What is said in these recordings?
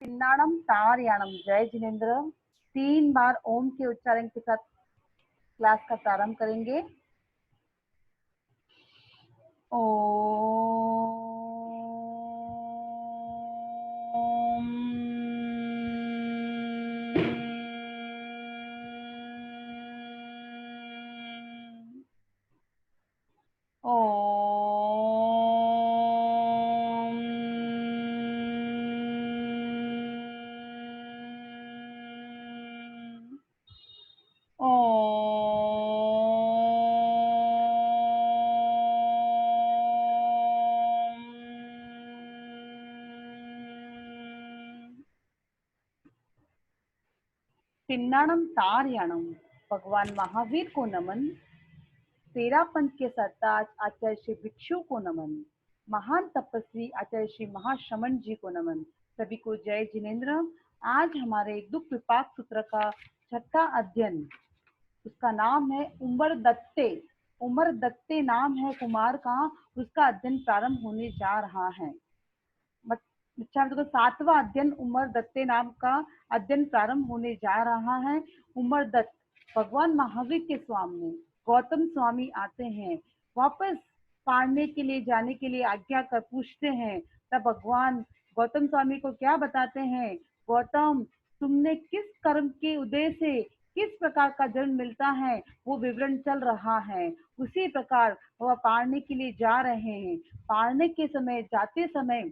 पिन्नाणम तारयाणम। जय जिनेन्द्र। 3 बार ओम के उच्चारण के साथ क्लास का प्रारंभ करेंगे। ओम। पिन्नाणम तारयाणम। भगवान महावीर को नमन। तेरा पंथ के सरताज आचार्य श्री भिक्षु को नमन। महान तपस्वी आचार्य श्री महाश्रमण जी को नमन। सभी को जय जिनेन्द्र। आज हमारे दुख विपाक सूत्र का छठा अध्ययन, उसका नाम है उमर दत्ते। उमर दत्ते नाम है कुमार का, उसका अध्ययन प्रारंभ होने जा रहा है। अच्छा, तो 7वां अध्ययन उमर दत्ते नाम का अध्ययन प्रारंभ होने जा रहा है। उमर दत्त भगवान महावीर के स्वामी गौतम स्वामी आते हैं, वापस पढ़ने के लिए जाने के लिए आज्ञा कर पूछते हैं। तब भगवान गौतम स्वामी को क्या बताते हैं? गौतम, तुमने किस कर्म के उदय से किस प्रकार का जन्म मिलता है वो विवरण चल रहा है। उसी प्रकार वह पढ़ने के लिए जा रहे हैं। पढ़ने के समय, जाते समय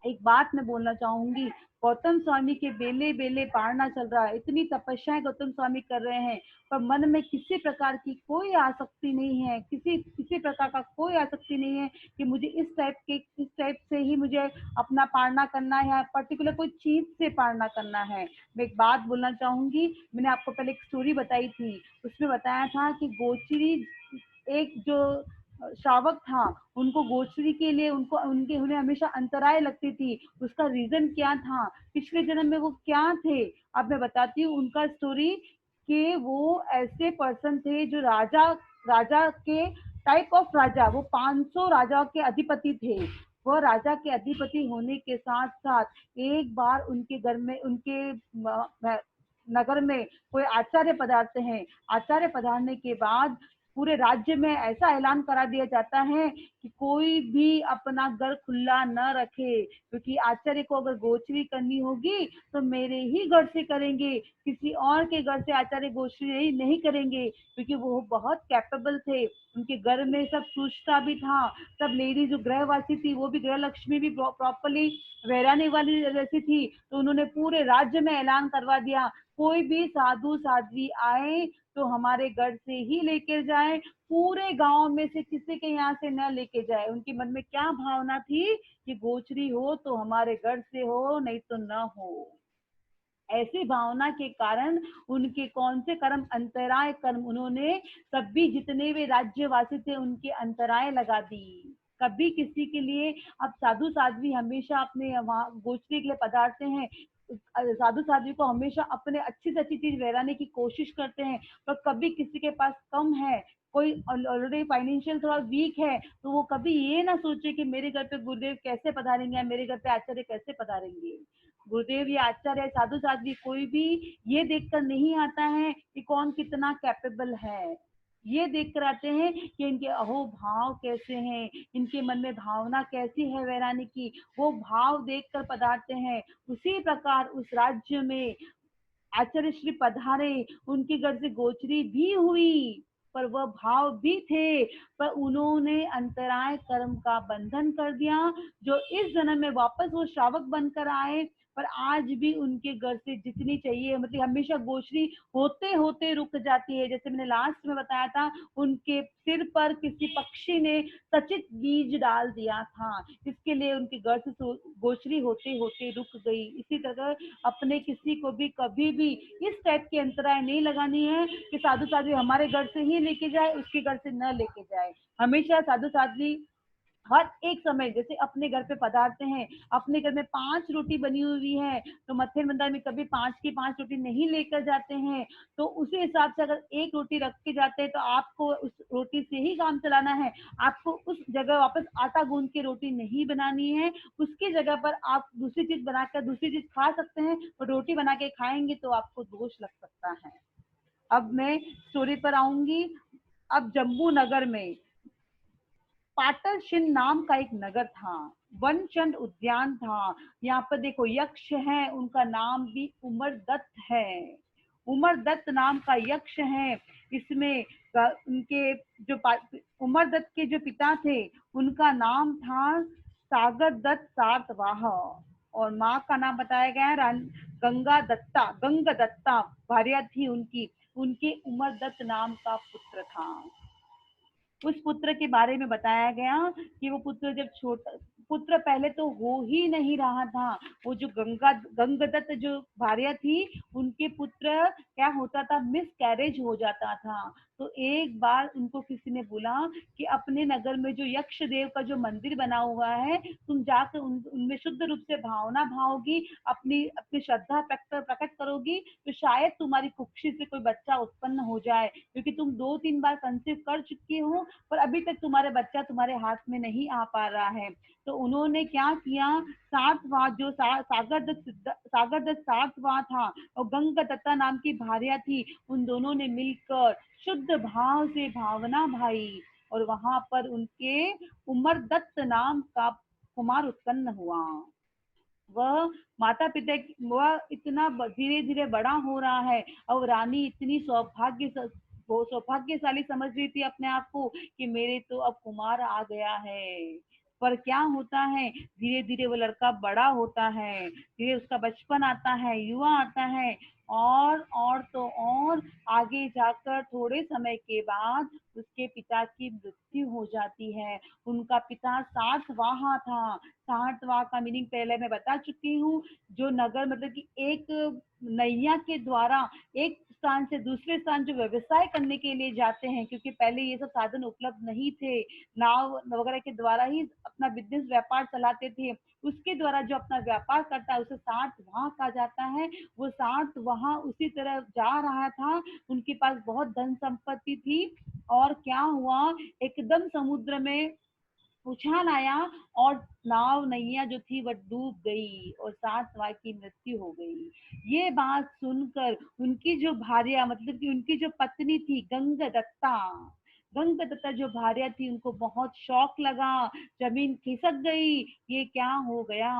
एक बात मैं बोलना चाहूंगी। गौतम स्वामी के बेले बेले पारना चल रहा है, इतनी तपस्याएं गौतम स्वामी कर रहे हैं, पर मन में किसी प्रकार की कोई आसक्ति नहीं है, किसी प्रकार का कोई आसक्ति नहीं है कि मुझे इस टाइप से ही मुझे अपना पारना करना है या पर्टिकुलर कोई चीज से पारना करना है। मैं एक बात बोलना चाहूंगी। मैंने आपको पहले एक स्टोरी बताई थी, उसमें बताया था कि गोचरी एक जो श्रावक था, उनको गोचरी के लिए उन्हें हमेशा अंतराय लगती थी। उसका रीजन क्या था, पिछले जन्म में वो क्या थे? अब मैं बताती हूँ उनका स्टोरी। कि वो ऐसे पर्सन थे जो राजा के टाइप ऑफ राजा, वो 500 राजाओं के अधिपति थे। वह राजा के अधिपति होने के साथ साथ एक बार उनके घर में, उनके नगर में कोई आचार्य पधारते हैं। आचार्य पधारने के बाद पूरे राज्य में ऐसा ऐलान करा दिया जाता है कि कोई भी अपना घर खुला न रखे, क्योंकि आचार्य को अगर गोचरी करनी होगी तो मेरे ही घर से करेंगे, किसी और के घर से आचार्य गोचरी नहीं करेंगे, क्योंकि वो बहुत कैपेबल थे। उनके घर में सब सूचता भी था, सब लेडी जो गृहवासी थी वो भी गृह लक्ष्मी भी प्रॉपरली रहने वाली जैसी थी। तो उन्होंने पूरे राज्य में ऐलान करवा दिया, कोई भी साधु साध्वी आए तो हमारे घर से ही लेकर जाए, पूरे गांव में से किसी के यहाँ से न लेके जाए। उनके मन में क्या भावना थी कि गोचरी हो तो हमारे घर से हो, नहीं तो न हो। ऐसी भावना के कारण उनके कौन से कर्म, अंतराय कर्म, उन्होंने सभी जितने भी राज्यवासी थे उनके अंतराय लगा दी। कभी किसी के लिए, अब साधु साध्वी हमेशा अपने वहां गोचरी के लिए पधारते हैं, साधु साध्वी को हमेशा अपने अच्छी से अच्छी चीज वहराने की कोशिश करते हैं, पर कभी किसी के पास कम है, कोई ऑलरेडी फाइनेंशियल थोड़ा वीक है, तो वो कभी ये ना सोचे कि मेरे घर पे गुरुदेव कैसे पधारेंगे या मेरे घर पे आचार्य कैसे पधारेंगे। गुरुदेव या आचार्य, साधु साध्वी, कोई भी ये देखकर नहीं आता है कि कौन कितना कैपेबल है। ये देख कर आते हैं कि इनके अहो भाव कैसे हैं, इनके मन में भावना कैसी है वैरानी की, वो भाव देख कर पधारते हैं। उसी प्रकार उस राज्य में आचार्य श्री पधारे, उनके घर से गोचरी भी हुई, पर वह भाव भी थे, पर उन्होंने अंतराय कर्म का बंधन कर दिया, जो इस जन्म में वापस वो श्रावक बनकर आए। पर आज भी उनके घर से जितनी चाहिए, मतलब हमेशा गोचरी होते होते रुक जाती है। जैसे मैंने लास्ट में बताया था, उनके सिर पर किसी पक्षी ने सचित बीज डाल दिया था, इसके लिए उनके घर से गोचरी होते होते रुक गई। इसी तरह अपने किसी को भी कभी भी इस टाइप की अंतराय नहीं लगानी है कि साधु साध्वी हमारे घर से ही लेके जाए, उसके घर से न लेके जाए। हमेशा साधु साध्वी हर एक समय, जैसे अपने घर पे पधारते हैं, अपने घर में 5 रोटी बनी हुई है, तो मत्थे मंदार में कभी 5 की 5 रोटी नहीं लेकर जाते हैं। तो उसी हिसाब से अगर 1 रोटी रख के जाते हैं, तो आपको उस रोटी से ही काम चलाना है। आपको उस जगह वापस आटा गूँध के रोटी नहीं बनानी है। उसकी जगह पर आप दूसरी चीज़ बनाकर दूसरी चीज़ खा सकते हैं, और रोटी बना के खाएँगे तो आपको दोष लग सकता है। अब मैं स्टोरी पर आऊँगी। अब जम्बू नगर में पाटलशिन नाम का एक नगर था। वनचंद उद्यान था। यहाँ पर देखो यक्ष है, उनका नाम भी उमरदत्त है। उमरदत्त नाम का यक्ष है। इसमें उनके जो उमरदत्त के जो पिता थे, उनका नाम था सागर दत्त सातवाह, और माँ का नाम बताया गया है गंगा दत्ता, गंग दत्ता भार्या थी उनकी। उनके उमरदत्त नाम का पुत्र था। उस पुत्र के बारे में बताया गया कि वो पुत्र जब छोटा, पुत्र पहले तो हो ही नहीं रहा था। वो जो गंगदत्त जो भार्या थी, उनके पुत्र क्या होता था, मिस कैरेज हो जाता था। तो एक बार उनको किसी ने बोला कि अपने नगर में जो यक्ष देव का जो मंदिर बना हुआ है, तुम जाकर उनमें शुद्ध रूप से भावना भाओगी, अपनी अपनी श्रद्धा प्रकट करोगी, तो शायद तुम्हारी कुक्षी से कोई बच्चा उत्पन्न हो जाए, क्योंकि तुम 2-3 बार कंसीव कर चुकी हो, पर अभी तक तुम्हारे बच्चा तुम्हारे हाथ में नहीं आ पा रहा है। तो उन्होंने क्या किया, सातवां जो सागर दत्त सातवां था, और गंगदत्ता नाम की भार्या थी, उन दोनों ने मिलकर शुद्ध भाव से भावना भाई, और वहां पर उनके उमरदत्त नाम का कुमार उत्पन्न हुआ। वह माता पिता वह इतना धीरे धीरे बड़ा हो रहा है, और रानी इतनी वो सौभाग्यशाली समझ रही थी अपने आप को कि मेरे तो अब कुमार आ गया है। पर क्या होता है, धीरे धीरे वो लड़का बड़ा होता है, धीरे उसका बचपन आता है, युवा आता है, और तो और आगे जाकर थोड़े समय के बाद उसके पिता की मृत्यु हो जाती है। उनका पिता सातवाहा था। सातवाह का मीनिंग पहले मैं बता चुकी हूँ। जो नगर मतलब कि एक नैया के द्वारा एक स्थान से दूसरे स्थान जो व्यवसाय करने के लिए जाते हैं, क्योंकि पहले ये सब साधन उपलब्ध नहीं थे, नाव वगैरह के द्वारा ही अपना बिजनेस व्यापार चलाते थे। उसके द्वारा जो अपना व्यापार करता है उसे सातवाह कहा जाता है। वो सातवाह उसी तरह जा रहा था। उनके पास बहुत धन संपत्ति थी, और क्या हुआ, एकदम समुद्र में उछाल आया, और नाव नैया जो थी वह डूब गई, और सातवां की मृत्यु हो गई। ये बात सुनकर उनकी जो भार्या मतलब कि उनकी जो पत्नी थी गंगदत्ता जो भार्या थी, उनको बहुत शौक लगा। जमीन खिसक गई, ये क्या हो गया।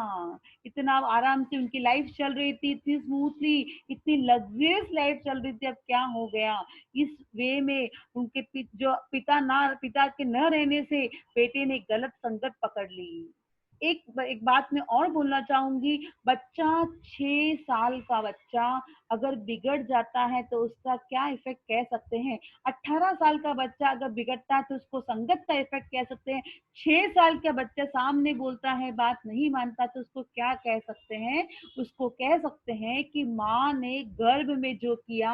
इतना आराम से उनकी लाइफ चल रही थी, इतनी स्मूथली, इतनी लग्जरियस लाइफ चल रही थी, अब क्या हो गया। इस वे में उनके जो पिता के न रहने से बेटे ने गलत संगत पकड़ ली। एक बात मैं और बोलना चाहूंगी, बच्चा 6 साल का बच्चा अगर बिगड़ जाता है तो उसका क्या इफेक्ट कह सकते हैं। 18 साल का बच्चा अगर बिगड़ता है तो उसको संगत का इफेक्ट कह सकते हैं। 6 साल का बच्चा सामने बोलता है, बात नहीं मानता, तो उसको क्या कह सकते हैं। उसको कह सकते हैं कि माँ ने गर्भ में जो किया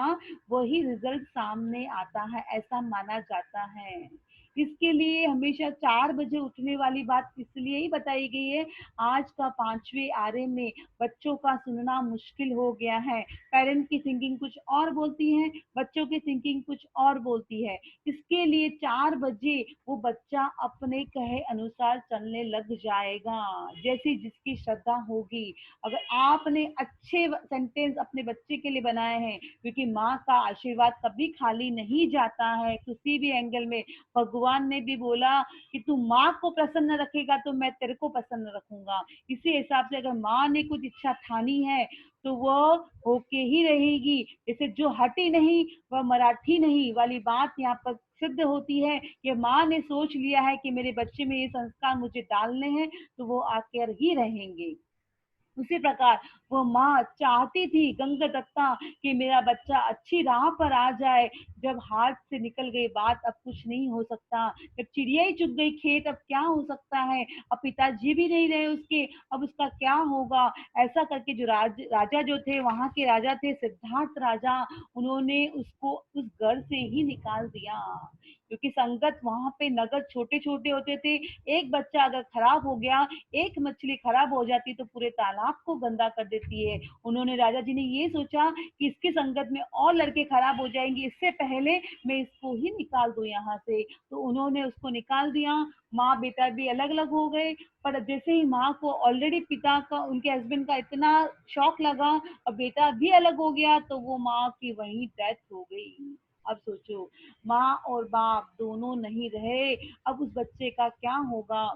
वही रिजल्ट सामने आता है, ऐसा माना जाता है। इसके लिए हमेशा 4 बजे उठने वाली बात इसलिए ही बताई गई है। आज का 5वें आरे में बच्चों का सुनना मुश्किल हो गया है। पेरेंट की थिंकिंग कुछ और बोलती है, बच्चों की थिंकिंग कुछ और बोलती है। इसके लिए 4 बजे वो बच्चा अपने कहे अनुसार चलने लग जाएगा, जैसी जिसकी श्रद्धा होगी। अगर आपने अच्छे सेंटेंस अपने बच्चे के लिए बनाए हैं, क्योंकि माँ का आशीर्वाद कभी खाली नहीं जाता है किसी भी एंगल में। भगवान ने भी बोला कि तू माँ को प्रसन्न रखेगा तो मैं तेरे को प्रसन्न रखूंगा। इसी हिसाब से अगर माँ ने कुछ इच्छा ठानी है तो वो होके ही रहेगी। जैसे जो हटी नहीं वह मराठी नहीं वाली बात यहाँ पर सिद्ध होती है कि माँ ने सोच लिया है कि मेरे बच्चे में ये संस्कार मुझे डालने हैं, तो वो आकर ही रहेंगे। उसी प्रकार वो माँ चाहती थी गंगदत्ता कि मेरा बच्चा अच्छी राह पर आ जाए। जब हाथ से निकल गई बात, अब कुछ नहीं हो सकता। जब चिड़िया ही चुग गई खेत, अब क्या हो सकता है। अब पिताजी भी नहीं रहे उसके, अब उसका क्या होगा। ऐसा करके जो राजा जो थे, वहां के राजा थे सिद्धार्थ राजा, उन्होंने उसको उस घर से ही निकाल दिया। क्योंकि संगत वहां पे नगर छोटे छोटे होते थे। एक बच्चा अगर खराब हो गया, एक मछली खराब हो जाती तो पूरे तालाब को गंदा कर देती है। उन्होंने राजा जी ने ये सोचा कि इसकी संगत में और लड़के खराब हो जाएंगे, इससे पहले मैं इसको ही निकाल दूं यहाँ से। तो उन्होंने उसको निकाल दिया। माँ बेटा भी अलग अलग हो गए। पर जैसे ही माँ को ऑलरेडी पिता का, उनके हस्बैंड का इतना शौक लगा और बेटा भी अलग हो गया, तो वो माँ की वहीं डेथ हो गई। अब सोचो, माँ और बाप दोनों नहीं रहे, अब उस बच्चे का क्या होगा।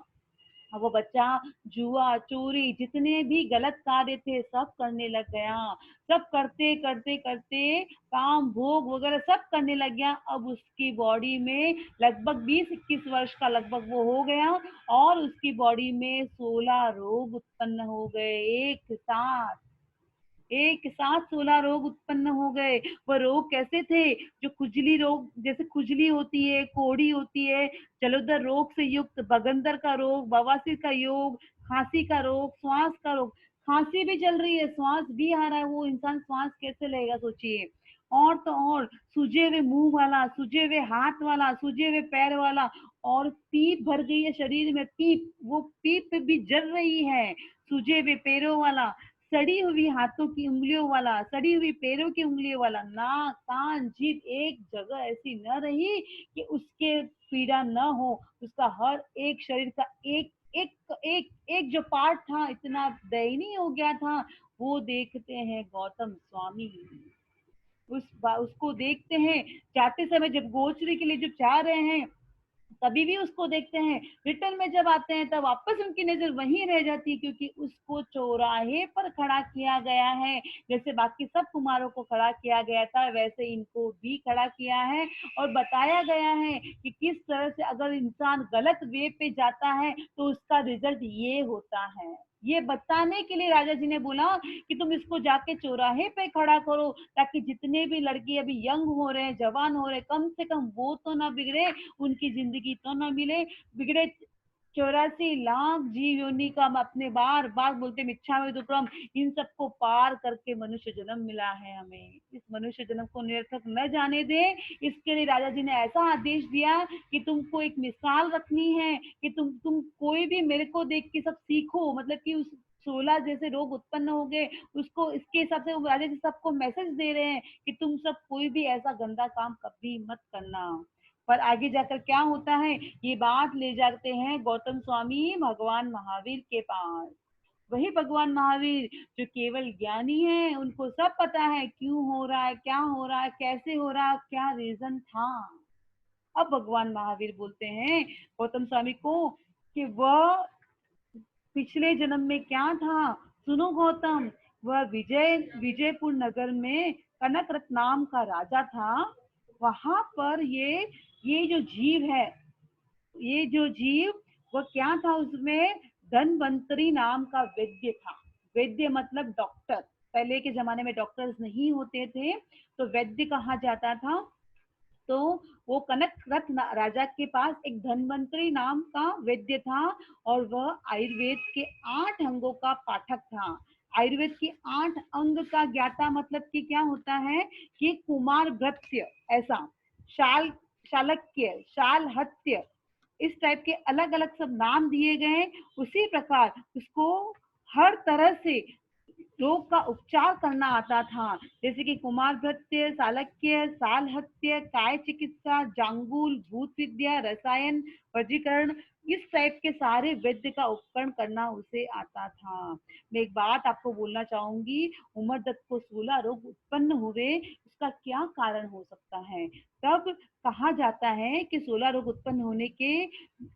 अब वो बच्चा जुआ चोरी जितने भी गलत कार्य थे सब करने लग गया। सब करते करते करते काम भोग वगैरह सब करने लग गया। अब उसकी बॉडी में लगभग 20-21 वर्ष का लगभग वो हो गया, और उसकी बॉडी में 16 रोग उत्पन्न हो गए एक साथ। एक साथ 16 रोग उत्पन्न हो गए। वह रोग कैसे थे? जो खुजली रोग, जैसे खुजली होती है, कोढ़ी होती है, जलोदर रोग से युक्त, बगंदर का रोग, बवासीर का योग, खांसी का रोग, श्वास का रोग। खांसी भी चल रही है, श्वास भी आ रहा है, वो इंसान श्वास कैसे लेगा सोचिए। और तो और सूजे हुए मुंह वाला, सूजे हुए हाथ वाला, सूजे हुए पैर वाला, और पीप भर गई है शरीर में, पीप, वो पीप भी जल रही है। सूजे हुए पैरों वाला, सड़ी हुई हाथों की उंगलियों वाला, सड़ी हुई पैरों की उंगलियों वाला, नाक कान जीभ एक जगह ऐसी न रही कि उसके पीड़ा न हो। उसका हर एक शरीर का एक एक एक एक जो पार्ट था इतना दयनीय हो गया था। वो देखते हैं गौतम स्वामी, उसको देखते हैं। जाते समय जब गोचरी के लिए जब जा रहे हैं तभी भी उसको देखते हैं, रिटर्न में जब आते हैं तब वापस उनकी नजर वहीं रह जाती है, क्योंकि उसको चौराहे पर खड़ा किया गया है। जैसे बाकी सब कुमारों को खड़ा किया गया था वैसे इनको भी खड़ा किया है, और बताया गया है कि किस तरह से अगर इंसान गलत वे पे जाता है तो उसका रिजल्ट ये होता है। ये बताने के लिए राजा जी ने बोला कि तुम इसको जाके चौराहे पे खड़ा करो, ताकि जितने भी लड़की अभी यंग हो रहे हैं, जवान हो रहे हैं, कम से कम वो तो ना बिगड़े, उनकी जिंदगी तो ना मिले बिगड़े। 84 लाख जीव योनि का हम अपने बार बार बोलते मिच्छा में दुक्रम, इन सबको पार करके मनुष्य जन्म मिला है हमें। इस मनुष्य जन्म को निरर्थक न जाने दे, इसके लिए राजा जी ने ऐसा आदेश दिया कि तुमको एक मिसाल रखनी है कि तुम कोई भी मेरे को देख के सब सीखो। मतलब कि उस 16 जैसे रोग उत्पन्न हो गए, उसको इसके हिसाब से वो राजा जी सबको मैसेज दे रहे हैं कि तुम सब कोई भी ऐसा गंदा काम कभी मत करना। पर आगे जाकर क्या होता है, ये बात ले जाते हैं गौतम स्वामी भगवान महावीर के पास। वही भगवान महावीर जो केवल ज्ञानी है, उनको सब पता है क्यों हो रहा है, क्या हो रहा है, कैसे हो रहा है, क्या रीजन था। अब भगवान महावीर बोलते हैं गौतम स्वामी को कि वह पिछले जन्म में क्या था। सुनो गौतम, वह विजयपुर नगर में कनक रत्न नाम का राजा था। वहां पर ये जो जीव है, ये जो जीव, वो क्या था, उसमें धनवंतरी नाम का वैद्य था। वैद्य मतलब डॉक्टर। पहले के जमाने में डॉक्टर्स नहीं होते थे तो वैद्य कहा जाता था। तो वो कनक रत्न राजा के पास एक धन्वंतरी नाम का वैद्य था, और वह आयुर्वेद के 8 अंगों का पाठक था। आयुर्वेद के 8 अंग का ज्ञाता मतलब कि क्या होता है कि कुमार भृत्य, ऐसा शाल, शालक्य, शालहत्य, इस टाइप के अलग अलग सब नाम दिए गए। उसी प्रकार उसको हर तरह से रोग का उपचार करना आता था। जैसे कि कुमार भृत्य, सालक्य, सालहत्य, काय चिकित्सा, जांगुल, भूत विद्या, रसायन, वर्गीकरण, इस टाइप के सारे वैद्य का उपकरण करना उसे आता था। मैं एक बात आपको बोलना चाहूंगी, उमर दत्त को 16 रोग उत्पन्न हुए, इसका क्या कारण हो सकता है? तब कहा जाता है कि 16 रोग उत्पन्न होने के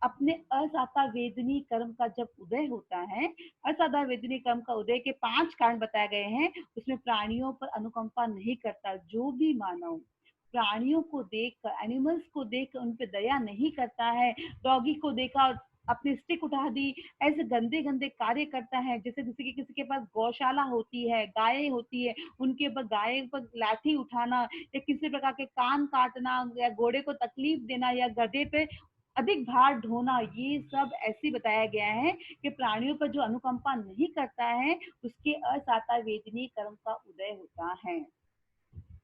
अपने असाता वेदनी कर्म का जब उदय होता है, असाधा वेदनी कर्म का उदय के 5 कारण बताए गए हैं। उसमें प्राणियों पर अनुकंपा नहीं करता, जो भी मानव प्राणियों को देखकर, एनिमल्स को देखकर उन पे दया नहीं करता है, डॉगी को देखा और अपनी स्टिक उठा दी, ऐसे गंदे गंदे कार्य करता है। जैसे किसी के पास गौशाला होती है, गायें होती है, उनके ऊपर गाय पर लाठी उठाना, या किसी प्रकार के कान काटना, या घोड़े को तकलीफ देना, या गधे पे अधिक भार ढोना, ये सब ऐसे बताया गया है कि प्राणियों पर जो अनुकंपा नहीं करता है उसके असाता वेदनी कर्म का उदय होता है।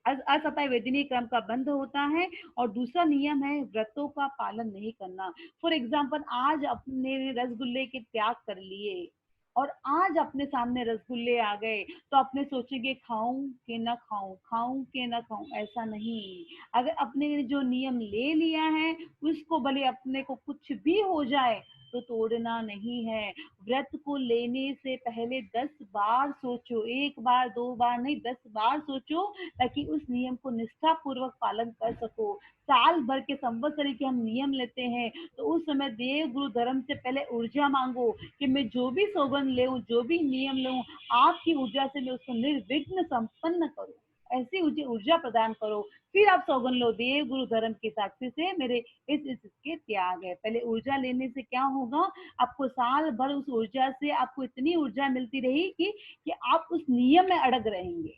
असतः वेदनीय क्रम का बंध होता है। और दूसरा नियम है व्रतों का पालन नहीं करना। फॉर एग्जाम्पल, आज अपने रसगुल्ले के त्याग कर लिए और आज अपने सामने रसगुल्ले आ गए तो अपने सोचेंगे खाऊं कि ना खाऊं, खाऊं कि ना खाऊं। ऐसा नहीं। अगर अपने ने जो नियम ले लिया है उसको भले अपने को कुछ भी हो जाए तो तोड़ना नहीं है। व्रत को लेने से पहले 10 बार सोचो, एक बार दो बार नहीं, 10 बार सोचो, ताकि उस नियम को निष्ठा पूर्वक पालन कर सको। साल भर के संवत्सरी के हम नियम लेते हैं तो उस समय देव गुरु धर्म से पहले ऊर्जा मांगो कि मैं जो भी सौगंध ले, जो भी नियम लूं, आपकी ऊर्जा से मैं उसको निर्विघ्न संपन्न करूं। ऐसी ऊर्जा प्रदान करो। फिर आप सौगंध लो, देव गुरु धर्म के साक्षी से मेरे इसके त्याग है। पहले ऊर्जा लेने से क्या होगा, आपको साल भर उस ऊर्जा से आपको इतनी ऊर्जा मिलती रहेगी कि आप उस नियम में अड़ग रहेंगे।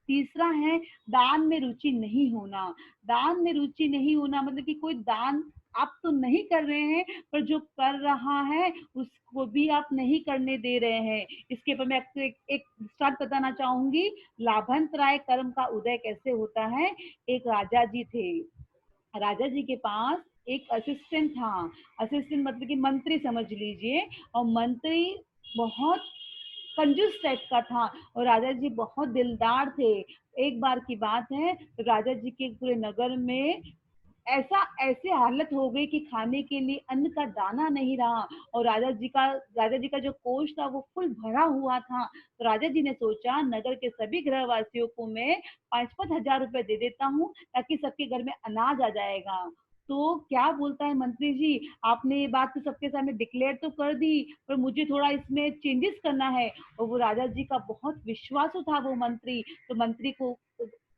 तीसरा है दान में रुचि नहीं होना। दान में रुचि नहीं होना मतलब कि कोई दान आप तो नहीं कर रहे हैं पर जो कर रहा है उसको भी आप नहीं करने दे रहे हैं। इसके ऊपर मैं आपको एक स्टार्ट बताना चाहूंगी। लाभंत राय कर्म का उदय कैसे होता है। एक राजा जी थे। राजा जी के पास एक असिस्टेंट था। असिस्टेंट मतलब कि मंत्री समझ लीजिए। और मंत्री बहुत कंजूस टाइप का था और राजा जी बहुत दिलदार थे। एक बार की बात है, तो राजा जी के पूरे नगर में ऐसी हालत हो गई कि खाने के लिए अन्न का दाना नहीं रहा। और राजा जी का जो कोष था वो फुल भरा हुआ था। तो राजा जी ने सोचा नगर के सभी गृहवासियों को मैं 5-5 हजार रुपए दे देता हूँ ताकि सबके घर में अनाज आ जाएगा। तो क्या बोलता है मंत्री जी, आपने ये बात तो सबके सामने डिक्लेयर तो कर दी पर मुझे थोड़ा इसमें चेंजेस करना है। और वो राजा जी का बहुत विश्वासु था वो मंत्री। तो मंत्री को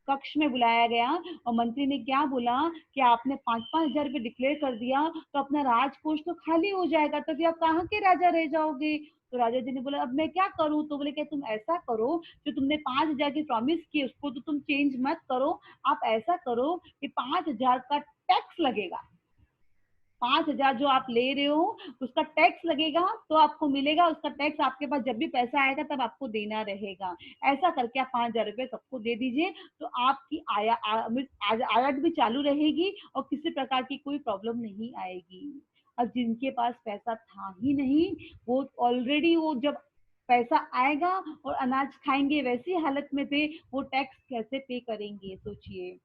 कक्ष में बुलाया गया और मंत्री ने क्या बोला कि आपने 5-5 हजार रुपये डिक्लेयर कर दिया तो अपना राजकोष तो खाली हो जाएगा, तो फिर आप कहाँ के राजा रह जाओगे। तो राजा जी ने बोला अब मैं क्या करूं। तो बोले कि तुम ऐसा करो, जो तुमने 5 हजार की प्रॉमिस की उसको तो तुम चेंज मत करो। आप ऐसा करो कि 5 हजार का टैक्स लगेगा। 5 हजार जो आप ले रहे हो उसका टैक्स लगेगा तो आपको मिलेगा। उसका टैक्स आपके पास जब भी पैसा आएगा तब आपको देना रहेगा। ऐसा करके आप 5 हजार रुपये सबको दे दीजिए तो आपकी आयात भी चालू रहेगी और किसी प्रकार की कोई प्रॉब्लम नहीं आएगी। अब जिनके पास पैसा था ही नहीं, वो ऑलरेडी वो जब पैसा आएगा और अनाज खाएंगे वैसी हालत में थे, वो टैक्स कैसे पे करेंगे सोचिए।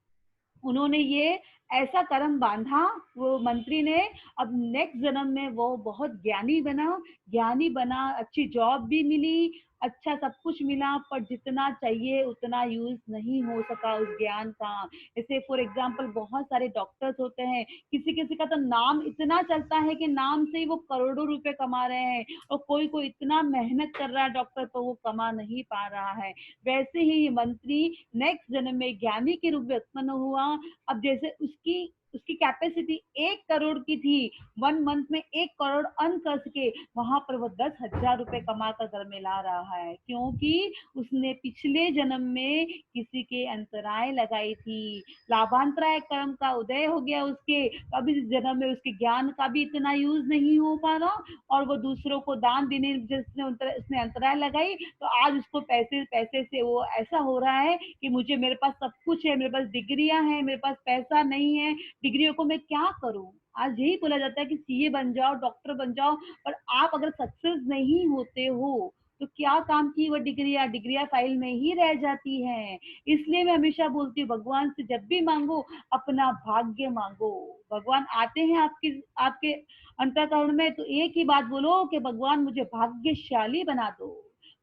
उन्होंने ये ऐसा कर्म बांधा वो मंत्री ने। अब नेक्स्ट जन्म में वो बहुत ज्ञानी बना। ज्ञानी बना, अच्छी जॉब भी मिली, अच्छा सब कुछ मिला, पर जितना चाहिए उतना यूज नहीं हो सका उस ज्ञान का। जैसे फॉर एग्जाम्पल बहुत सारे डॉक्टर्स होते हैं, किसी किसी का तो नाम इतना चलता है कि नाम से ही वो करोड़ों रुपए कमा रहे हैं और कोई कोई इतना मेहनत कर रहा है डॉक्टर तो वो कमा नहीं पा रहा है। वैसे ही ये मंत्री नेक्स्ट जन्म में ज्ञानी के रूप में उत्पन्न हुआ। अब जैसे उसकी उसकी कैपेसिटी 1 करोड़ की थी, 1 मंथ में 1 करोड़ अर्न कर सके, वहां पर वो 10 हजार रुपए कमा कर घर में ला रहा है क्योंकि उसने पिछले जन्म में किसी के अंतराय लगाई थी। लाभांतराय कर्म का उदय हो गया उसके। अब इस जन्म में उसके ज्ञान का भी इतना यूज नहीं हो पा रहा और वो दूसरों को दान देने जिसने उसने अंतराय लगाई तो आज उसको पैसे पैसे से वो ऐसा हो रहा है कि मुझे मेरे पास सब कुछ है, मेरे पास डिग्रियां हैं, मेरे पास पैसा नहीं है, डिग्रियों को मैं क्या करूं। आज यही बोला जाता है कि सीए बन जाओ, डॉक्टर बन जाओ, पर आप अगर सक्सेस नहीं होते हो तो क्या काम की वो डिग्रियां, डिग्रियां फाइल में ही रह जाती हैं। इसलिए मैं हमेशा बोलती हूँ भगवान से जब भी मांगो अपना भाग्य मांगो। भगवान आते हैं आपके आपके अंतःकरण में तो एक ही बात बोलो कि भगवान मुझे भाग्यशाली बना दो।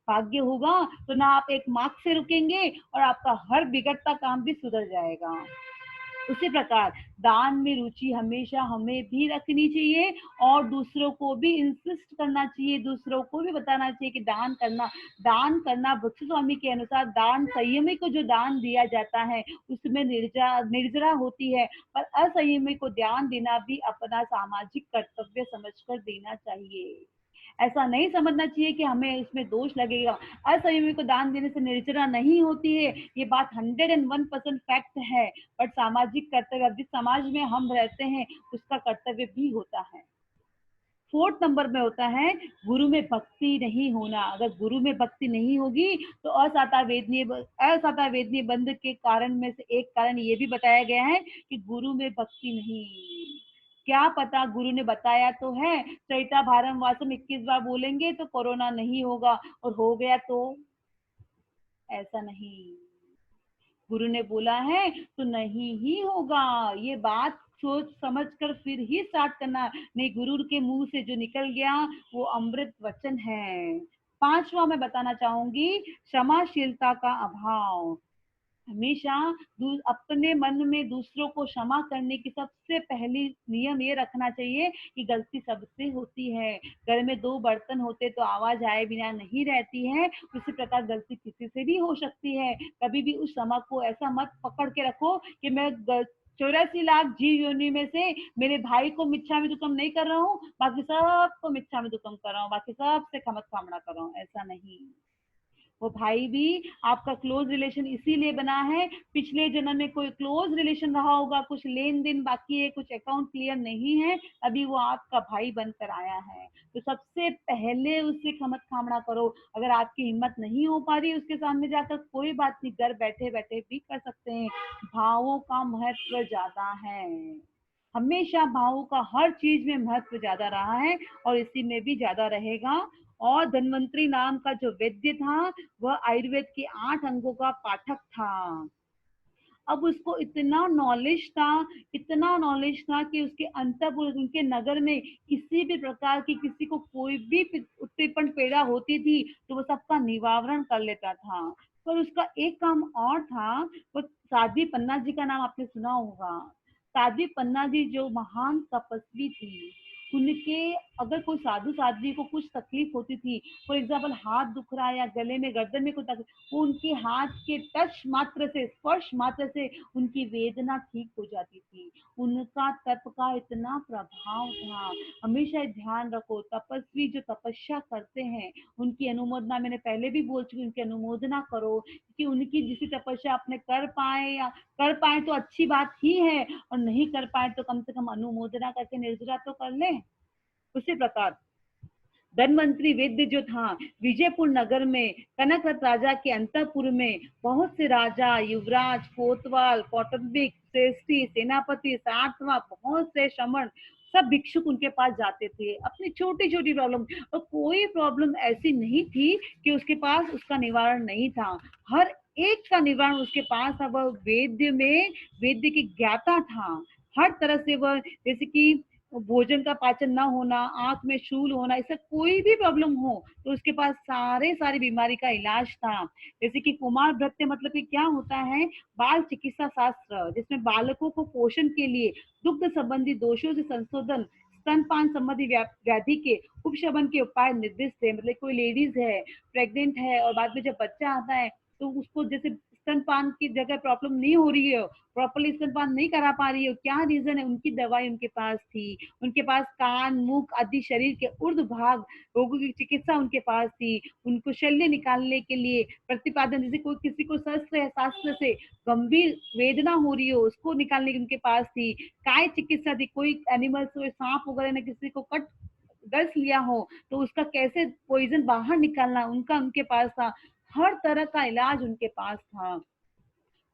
भाग्य होगा तो ना आप एक मार्क्स से रुकेंगे और आपका हर बिगड़ता काम भी सुधर जाएगा। उसी प्रकार दान में रुचि हमेशा हमें भी रखनी चाहिए और दूसरों को भी इंसिस्ट करना चाहिए, दूसरों को भी बताना चाहिए कि दान करना बुद्ध स्वामी के अनुसार दान संयमी को जो दान दिया जाता है उसमें निर्जरा होती है, पर असंयमी को ध्यान देना भी अपना सामाजिक कर्तव्य समझकर देना चाहिए। ऐसा नहीं समझना चाहिए कि हमें इसमें दोष लगेगा। असंयमी को दान देने से निर्जरा नहीं होती है, ये बात 101% फैक्ट है। बट सामाजिक कर्तव्य जिस समाज में हम रहते हैं उसका कर्तव्य भी होता है। 4th नंबर में होता है गुरु में भक्ति नहीं होना। अगर गुरु में भक्ति नहीं होगी तो असाता वेदनीय बंध के कारण में से एक कारण ये भी बताया गया है कि गुरु में भक्ति नहीं। क्या पता गुरु ने बताया तो है चैता भारम वासम 21 बार बोलेंगे तो कोरोना नहीं होगा, और हो गया तो ऐसा नहीं। गुरु ने बोला है तो नहीं ही होगा। ये बात सोच समझ कर फिर ही स्टार्ट करना, नहीं गुरु के मुंह से जो निकल गया वो अमृत वचन है। 5वां मैं बताना चाहूंगी, क्षमाशीलता का अभाव। हमेशा अपने मन में दूसरों को क्षमा करने की सबसे पहली नियम ये रखना चाहिए कि गलती सबसे होती है। घर में 2 बर्तन होते तो आवाज आए बिना नहीं रहती है, उसी प्रकार गलती किसी से भी हो सकती है। कभी भी उस क्षमा को ऐसा मत पकड़ के रखो कि मैं 84 लाख जीव योनि में से मेरे भाई को मिच्छामि दुक्कड़म नहीं कर रहा हूँ, बाकी सबको मिच्छामि दुक्कड़म कर रहा हूँ, बाकी सबसे खमत कामना कर रहा हूँ। ऐसा नहीं। वो भाई भी आपका क्लोज रिलेशन इसीलिए बना है, पिछले जन्म में कोई क्लोज रिलेशन रहा होगा, कुछ लेन देन बाकी है, कुछ अकाउंट क्लियर नहीं है, अभी वो आपका भाई बनकर आया है। तो सबसे पहले उससे खमत खामड़ा करो। अगर आपकी हिम्मत नहीं हो पा रही उसके सामने जाकर, कोई बात नहीं, घर बैठे बैठे भी कर सकते हैं। भावों का महत्व ज्यादा है, हमेशा भावों का हर चीज में महत्व ज्यादा रहा है और इसी में भी ज्यादा रहेगा। और धन्वंतरी नाम का जो वैद्य था वह आयुर्वेद के 8 अंगों का पाठक था। अब उसको इतना नॉलेज था, इतना नॉलेज था कि उसके अंतपुर, उनके नगर में किसी भी प्रकार की किसी को कोई भी उत्पीड़न पैदा होती थी तो वो सबका निवारण कर लेता था। पर उसका एक काम और था, वो साध्वी पन्ना जी का नाम आपने सुना होगा। साध्वी पन्ना जी जो महान तपस्वी थी, उनके अगर कोई साधु साध्वी को कुछ तकलीफ होती थी, फॉर एग्जाम्पल हाथ दुख रहा है या गले में गर्दन में कोई तकलीफ, वो उनके हाथ के टच मात्र से, स्पर्श मात्र से उनकी वेदना ठीक हो जाती थी। उनका तप का इतना प्रभाव था। हमेशा ध्यान रखो, तपस्वी जो तपस्या करते हैं उनकी अनुमोदना, मैंने पहले भी बोल चुकी, उनकी अनुमोदना करो कि उनकी जिसी तपस्या अपने कर पाए या कर पाए तो अच्छी बात ही है, और नहीं कर पाए तो कम से कम अनुमोदना करके निर्जरा तो कर ले। उसी प्रकार धनवंतरी वैद्य जो था, विजयपुर नगर में कनकरत राजा के अंतपुर में बहुत से राजा, युवराज, कोतवाल, कौटुंबिक, श्रेष्ठी, सेनापति, सातवा, बहुत से श्रमण, सब भिक्षुक उनके पास जाते थे अपनी छोटी छोटी प्रॉब्लम। और कोई प्रॉब्लम ऐसी नहीं थी कि उसके पास उसका निवारण नहीं था, हर एक का निवारण उसके पास था। वह वेद्य में वेद्य की ज्ञाता था। हर तरह से वह, जैसे कि भोजन का पाचन ना होना, आंख में शूल होना, ऐसा कोई भी प्रॉब्लम हो तो उसके पास सारी बीमारी का इलाज था। जैसे कि कुमार भृत्य मतलब कि क्या होता है, बाल चिकित्सा शास्त्र, जिसमें बालकों को पोषण के लिए दुग्ध संबंधी दोषों से संशोधन, स्तनपान संबंधी व्याधि के उपशमन के उपाय निर्दिष्ट है। मतलब कोई लेडीज है, प्रेग्नेंट है और बाद में जब बच्चा आता है तो उसको जैसे स्तनपान की जगह प्रॉब्लम नहीं हो रही है, प्रॉपरली स्तनपान नहीं करा पा रही है, क्या रीजन है, उनकी दवाई उनके पास थी। उनके पास कान, मुख आदि शरीर के ऊर्ध भाग रोगों की चिकित्सा उनके पास थी। उनको शल्य निकालने के लिए प्रतिपादन, जैसे कोई किसी को शस्त्र शास्त्र से गंभीर वेदना हो रही हो उसको निकालने की उनके पास थी। काय चिकित्सा थी, कोई एनिमल्स को सांप वगैरह ने किसी को कट डस लिया हो तो उसका कैसे पॉइजन बाहर निकालना, उनका उनके पास था। हर तरह का इलाज उनके पास था।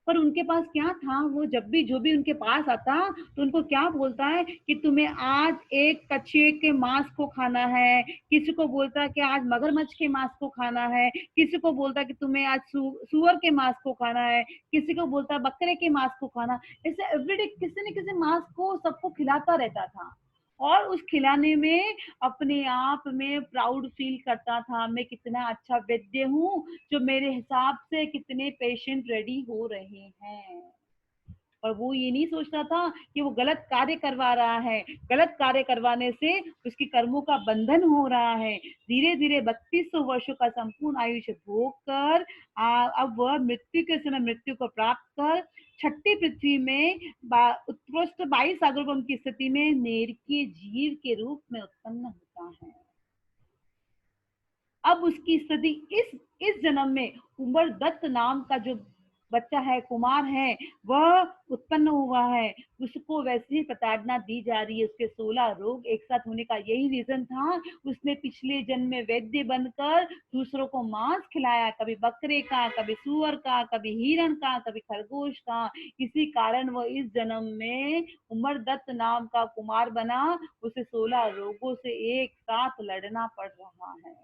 पर उनके पास क्या था, वो जब भी जो भी उनके पास आता तो उनको क्या बोलता है कि तुम्हें आज एक कछुए के मांस को खाना है, किसी को बोलता है कि आज मगरमच्छ के मांस को खाना है, किसी को बोलता है कि तुम्हें आज सुअर के मांस को खाना है, किसी को बोलता है बकरे के मांस को खाना। ऐसे एवरीडे किसी न किसी मांस को सबको खिलाता रहता था, और उस खिलाने में अपने आप में प्राउड फील करता था, मैं कितना अच्छा वैद्य हूँ जो मेरे हिसाब से कितने पेशेंट रेडी हो रहे हैं। और वो ये नहीं सोचता था कि वो गलत कार्य करवा रहा है, गलत कार्य करवाने से उसकी कर्मों का बंधन हो रहा है। धीरे धीरे 3200 वर्षों का संपूर्ण आयुष्य भोग कर अब वह मृत्यु के समय मृत्यु को प्राप्त कर छठी पृथ्वी में उत्कृष्ट 22 सागरों की स्थिति में नेरकीय जीव के रूप में उत्पन्न होता है। अब उसकी स्थिति इस जन्म में उमर दत्त नाम का जो बच्चा है, कुमार है, वह उत्पन्न हुआ है, उसको वैसे ही प्रताड़ना दी जा रही है। उसके 16 रोग एक साथ होने का यही रीजन था। उसने पिछले जन्म में वैद्य बनकर दूसरों को मांस खिलाया, कभी बकरे का, कभी सुअर का, कभी हिरण का, कभी खरगोश का। इसी कारण वह इस जन्म में उमरदत्त नाम का कुमार बना। उसे 16 रोगों से एक साथ लड़ना पड़ रहा है।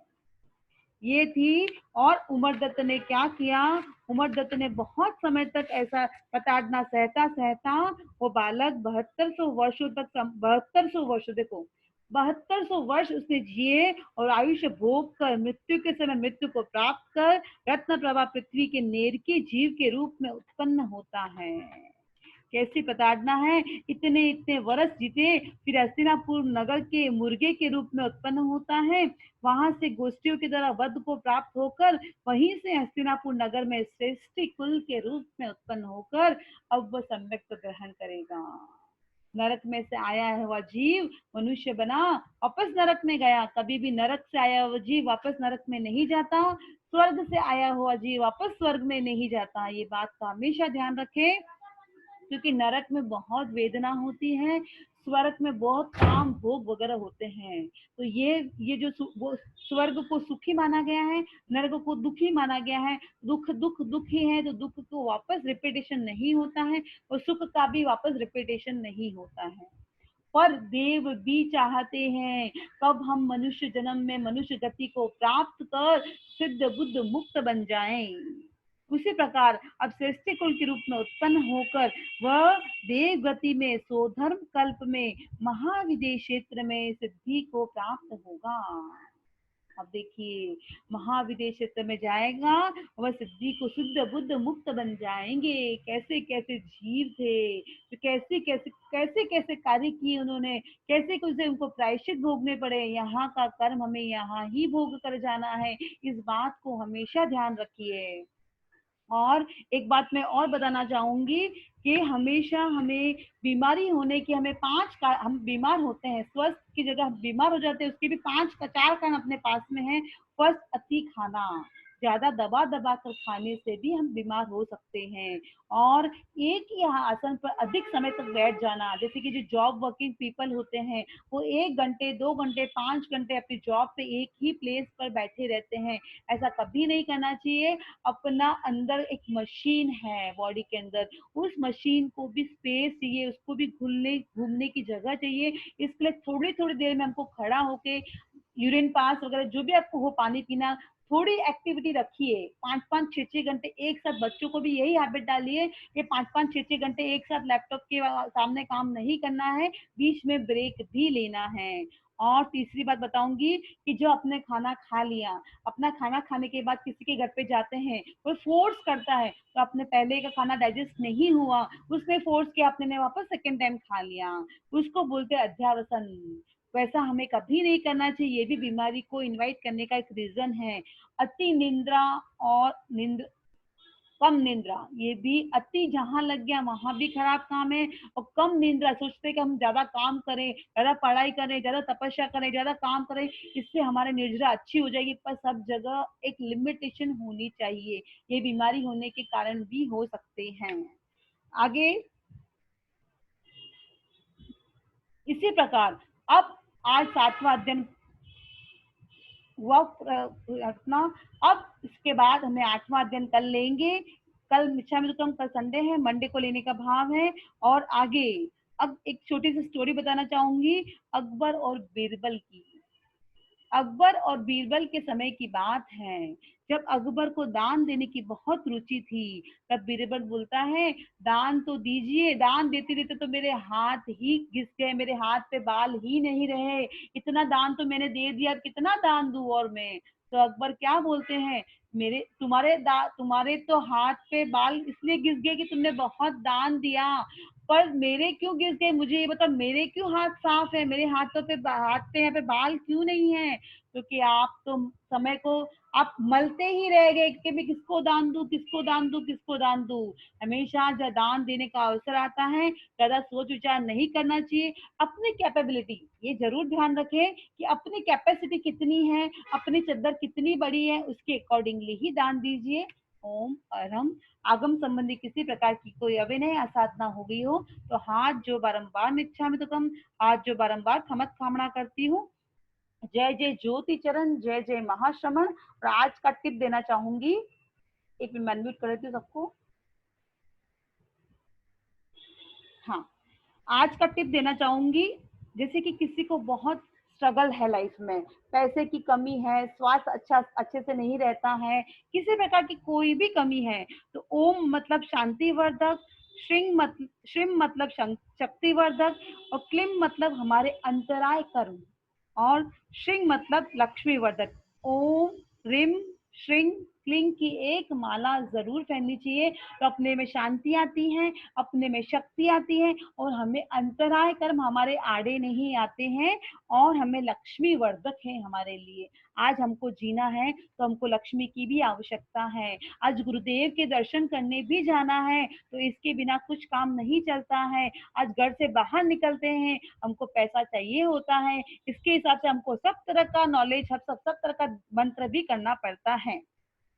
ये थी। और उमरदत्त ने क्या किया? उमरदत्त ने बहुत समय तक ऐसा प्रताड़ना सहता सहता वो बालक 7200 वर्षों तक 7200 वर्ष, देखो 7200 वर्ष उसने जिए और आयुष्य भोग कर मृत्यु के समय मृत्यु को प्राप्त कर रत्न प्रभा पृथ्वी के नेरके जीव के रूप में उत्पन्न होता है। कैसी प्रताड़ना है! इतने इतने वर्ष जीते, फिर हस्तिनापुर नगर के मुर्गे के रूप में उत्पन्न होता है। वहां से गोष्ठियों की तरह वध को प्राप्त होकर वहीं से हस्तिनापुर नगर में श्रेष्ठी कुल के रूप में उत्पन्न होकर अब वह सम्यक ग्रहण करेगा। नरक में से आया हुआ जीव मनुष्य बना, वापस नरक में गया। कभी भी नरक से आया हुआ जीव वापस नरक में नहीं जाता, स्वर्ग से आया हुआ जीव वापस स्वर्ग में नहीं जाता। ये बात का हमेशा ध्यान रखें, क्योंकि नरक में बहुत वेदना होती है, स्वर्ग में बहुत काम भोग वगैरह होते हैं। तो ये जो वो स्वर्ग को सुखी माना गया है, नरक को दुखी माना गया है। दुख दुख दुख ही है, तो दुख को वापस रिपीटेशन नहीं होता है, और सुख का भी वापस रिपीटेशन नहीं होता है। पर देव भी चाहते हैं कब हम मनुष्य जन्म में मनुष्य गति को प्राप्त कर सिद्ध बुद्ध मुक्त बन जाएं। उसी प्रकार अब श्रेष्ठी कुल के रूप में उत्पन्न होकर वह देव गति में सोधर्म कल्प में महाविदेश क्षेत्र में सिद्धि को प्राप्त होगा। अब देखिए, महाविदेश क्षेत्र में जाएगा, वह सिद्धि को शुद्ध बुद्ध मुक्त बन जाएंगे। कैसे कैसे जीव थे, तो कैसे कैसे कैसे कैसे कार्य किए उन्होंने, कैसे कैसे उनको प्रायश्चित भोगने पड़े। यहाँ का कर्म हमें यहाँ ही भोग कर जाना है, इस बात को हमेशा ध्यान रखिए। और एक बात मैं और बताना चाहूंगी कि हमेशा हमें बीमारी होने की हमें हम बीमार होते हैं, स्वस्थ की जगह हम बीमार हो जाते हैं, उसके भी 4 कारण अपने पास में है। फर्स्ट, अति खाना, ज्यादा दबा दबा कर खाने से भी हम बीमार हो सकते हैं। और एक ही आसन पर अधिक समय तक बैठ जाना, जैसे कि जो जॉब वर्किंग पीपल होते हैं, वो 1 घंटे 2 घंटे 5 घंटे अपनी जॉब पे एक ही प्लेस पर बैठे रहते हैं। ऐसा कभी नहीं करना चाहिए। अपना अंदर एक मशीन है बॉडी के अंदर, उस मशीन को भी स्पेस चाहिए, उसको भी घूमने घूमने की जगह चाहिए। इसके लिए थोड़ी थोड़ी देर में हमको खड़ा होके यूरिन पास वगैरह जो भी आपको हो, पानी पीना, थोड़ी एक्टिविटी रखिए। 5-5 6-6 घंटे एक साथ, बच्चों को भी यही हैबिट डालिए कि 5-5 6-6 घंटे एक साथ लैपटॉप के सामने काम नहीं करना है, बीच में ब्रेक भी लेना है। और तीसरी बात बताऊंगी कि जो अपने खाना खा लिया, अपना खाना खाने के बाद किसी के घर पे जाते हैं, कोई फोर्स करता है, तो अपने पहले का खाना डाइजेस्ट नहीं हुआ, उसने फोर्स किया, आपने ने वापस सेकेंड टाइम खा लिया, उसको बोलते हैं अध्यावसन। वैसा हमें कभी नहीं करना चाहिए, ये भी बीमारी को इनवाइट करने का एक रीजन है। अति निंद्रा और कम निंद्रा, ये भी अति जहां लग गया वहां भी खराब काम है। और कम निंद्रा, सोचते कि हम ज्यादा काम करें, ज्यादा पढ़ाई करें, ज्यादा तपस्या करें, ज्यादा काम करें, इससे हमारी निद्रा अच्छी हो जाएगी, पर सब जगह एक लिमिटेशन होनी चाहिए। ये बीमारी होने के कारण भी हो सकते हैं। आगे इसी प्रकार अब आज 7वां अध्ययन हुआ अपना। अब इसके बाद हमें 8वां अध्ययन कर लेंगे। कल मिच्छा में तो कल संडे है, मंडे को लेने का भाव है। और आगे अब एक छोटी सी स्टोरी बताना चाहूंगी अकबर और बीरबल की। अकबर और बीरबल के समय की बात है, जब अकबर को दान देने की बहुत रुचि थी। तब बीरबल बोलता है, दान तो दीजिए। दान देते देते तो मेरे हाथ ही घिस गए, मेरे हाथ पे बाल ही नहीं रहे। इतना दान तो मैंने दे दिया, अब कितना दान दूं और मैं। तो अकबर क्या बोलते हैं, मेरे तुम्हारे तो हाथ पे बाल इसलिए घिस गए कि तुमने बहुत दान दिया, पर मेरे क्यों घिस गए, मुझे ये बताओ, मेरे क्यों हाथ साफ है, मेरे हाथ पे यहाँ पे बाल क्यों नहीं है? क्योंकि आप तो समय को आप मलते ही रह गए कि मैं किसको दान दूं, किसको दान दूं, किसको दान दूं। हमेशा जब दान देने का अवसर आता है, ज्यादा सोच विचार नहीं करना चाहिए। अपनी कैपेबिलिटी ये जरूर ध्यान रखें कि अपनी कैपेसिटी कितनी है, अपनी चद्दर कितनी बड़ी है, उसके अकॉर्डिंगली ही दान दीजिए। ओम अरहम। आगम संबंधी किसी प्रकार की कोई अविनय असाधना हो गई हो तो हाथ जो बारंबार निच्छामित कम, हाथ जो बारंबार थमत कामना करती हूँ। जय जय ज्योति चरण, जय जय महाश्रमण। और आज का टिप देना चाहूंगी, एक मिनट अनम्यूट कर देती हूँ सबको। हाँ, आज का टिप देना चाहूंगी, जैसे कि किसी को बहुत स्ट्रगल है लाइफ में, पैसे की कमी है, स्वास्थ्य अच्छे से नहीं रहता है, किसी प्रकार की कोई भी कमी है, तो ओम मतलब शांतिवर्धक, श्रीम मतलब शक्तिवर्धक, और क्लीम मतलब हमारे अंतराय कर्म, और श्रिंग मतलब लक्ष्मीवर्धक। ओम रिम श्रिंग क्लिंग की एक माला जरूर पहननी चाहिए, तो अपने में शांति आती है, अपने में शक्ति आती है, और हमें अंतराय कर्म हमारे आड़े नहीं आते हैं, और हमें लक्ष्मी वर्धक है हमारे लिए। आज हमको जीना है तो हमको लक्ष्मी की भी आवश्यकता है। आज गुरुदेव के दर्शन करने भी जाना है, तो इसके बिना कुछ काम नहीं चलता है। आज घर से बाहर निकलते हैं, हमको पैसा चाहिए होता है, इसके हिसाब से हमको सब तरह का नॉलेज, सब तरह का मंत्र भी करना पड़ता है।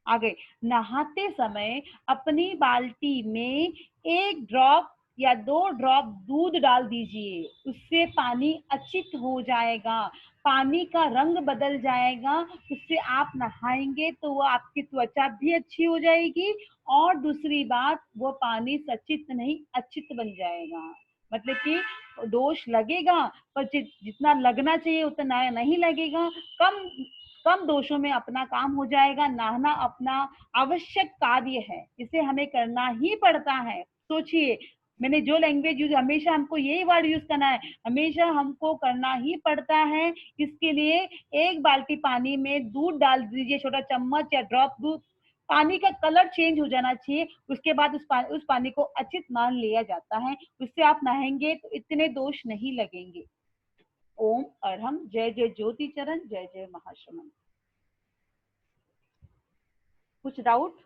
आगे, नहाते समय अपनी बाल्टी में 1 ड्रॉप या 2 ड्रॉप दूध डाल दीजिए, उससे पानी अचित हो जाएगा, पानी का रंग बदल जाएगा, उससे आप नहाएंगे तो वो आपकी त्वचा भी अच्छी हो जाएगी, और दूसरी बात, वो पानी सचित नहीं अचित बन जाएगा। मतलब कि दोष लगेगा, पर जितना लगना चाहिए उतना नहीं लगेगा, कम कम दोषों में अपना काम हो जाएगा। नहाना अपना आवश्यक कार्य है, इसे हमें करना ही पड़ता है। सोचिए, मैंने जो लैंग्वेज यूज, हमेशा हमको यही वर्ड यूज करना है, हमेशा हमको करना ही पड़ता है। इसके लिए 1 बाल्टी पानी में दूध डाल दीजिए, छोटा चम्मच या ड्रॉप दूध, पानी का कलर चेंज हो जाना चाहिए, उसके बाद उस पानी को अचित मान लिया जाता है, उससे आप नहाएंगे तो इतने दोष नहीं लगेंगे। ओम अरहम। जय जय ज्योति चरण, जय जय महाश्रमण। कुछ डाउट?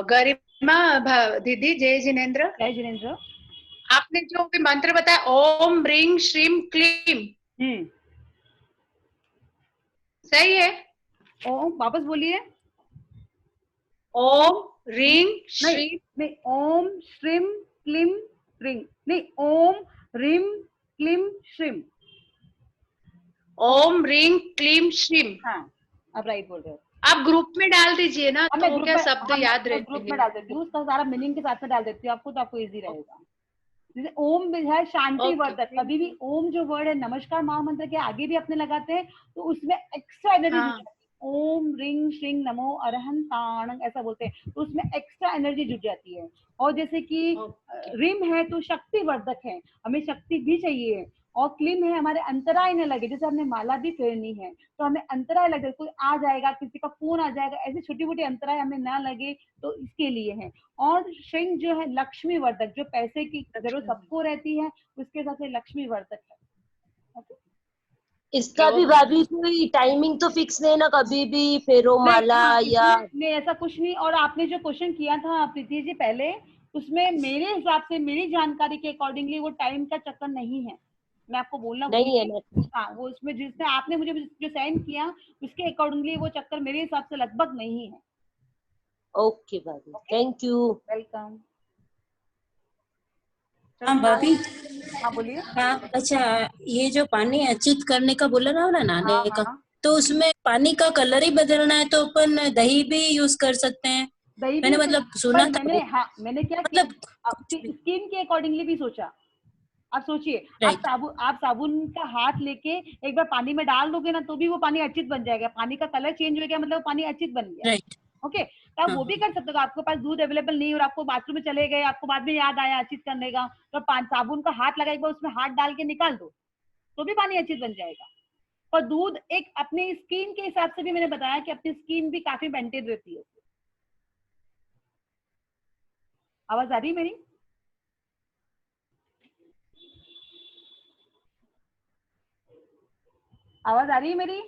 गरिमा दीदी, जय जिनेन्द्र। जय जिनेन्द्र। आपने जो भी मंत्र बताया, ओम रिंग श्रीम क्लीम, सही है? ओम वापस बोलिए। ओम रिंग नहीं श्रीम, नहीं, ओम श्रीम क्लीम रिंग नहीं, ओम रिम क्लीम श्रीम। ओम रिंग क्लीम श्रीम। हाँ, अब राइट बोल रहे हो। आप ग्रुप में डाल दीजिए ना, अब मैं तो ग्रुप क्या में, शब्द हाँ याद मैं ग्रुप में रहेंगे। डाल देती हूँ, उसका सारा मीनिंग के साथ में डाल देती हूँ आपको, तो आपको इजी रहेगा। जैसे ओम है शांति ओके। वर्धक, कभी भी ओम जो वर्ड है नमस्कार महामंत्र के आगे भी अपने लगाते हैं, तो उसमें एक्स्ट्रा एनर्जी जुड़ हाँ, जाती है। ओम रिंग श्रिंग नमो अरहं ताणंग ऐसा बोलते हैं, तो उसमें एक्स्ट्रा एनर्जी जुड़ जाती है। और जैसे कि ओके। रिम है तो शक्ति वर्धक है, हमें शक्ति भी चाहिए। और क्लीम है हमारे अंतराय न लगे, जैसे हमने माला भी फेरनी है तो हमें अंतराय लगे, कोई आ जाएगा, किसी का फोन आ जाएगा, ऐसी छोटी मोटी अंतराय हमें ना लगे, तो इसके लिए है। और श्रिंग जो है लक्ष्मी वर्धक, जो पैसे की जरूरत सबको रहती है, उसके हिसाब से लक्ष्मी वर्धक है। okay? इसका भी भाभी कोई टाइमिंग तो फिक्स नहीं ना, कभी भी फेरो नहीं, माला हाँ, या इसमें ऐसा कुछ नहीं। और आपने जो क्वेश्चन किया था प्रीति जी पहले, उसमें मेरे हिसाब से, मेरी जानकारी के अकॉर्डिंगली वो टाइम का चक्कर नहीं है, मैं आपको बोलना भूल नहीं है गई। ना? हाँ, वो उसमें जिसने आपने मुझे जो सेंड किया, उसके अकॉर्डिंगली वो चक्कर मेरे हिसाब से लगभग नहीं है। ओके भाभी, ओके, थैंक यू। वेलकम। हाँ भाभी। हाँ बोलिए। हाँ अच्छा, ये जो पानी अचित करने का बोला ना हाँ नहाने का, हाँ, तो उसमें पानी का कलर ही बदलना है, तो अपन दही भी यूज कर सकते हैं। दही भी मैंने उसमें, मतलब सुना पर था वो, मैंने क्या किया, मतलब कुछ आपकी भी। स्किन के अकॉर्डिंगली भी सोचा। आप सोचिए, राइट। आप साबुन का हाथ लेके एक बार पानी में डाल दोगे ना, तो भी वो पानी अचित बन जाएगा, पानी का कलर चेंज हो गया, मतलब वो पानी अचित बन गया। राइट। ओके, तो आप हाँ वो भी हाँ। कर सकते हो। आपके पास दूध अवेलेबल नहीं और आपको बाथरूम में चले गए, आपको बाद में याद आया अचित करने का, तो साबुन का हाथ लगा, एक बार उसमें हाथ डाल के निकाल दो, तो भी पानी अचित बन जाएगा। और दूध एक अपनी स्किन के हिसाब से भी मैंने बताया कि अपनी स्किन भी काफी मेंटेन रहती है। आवाज आ रही है मेरी? आवाज आ रही है मेरी?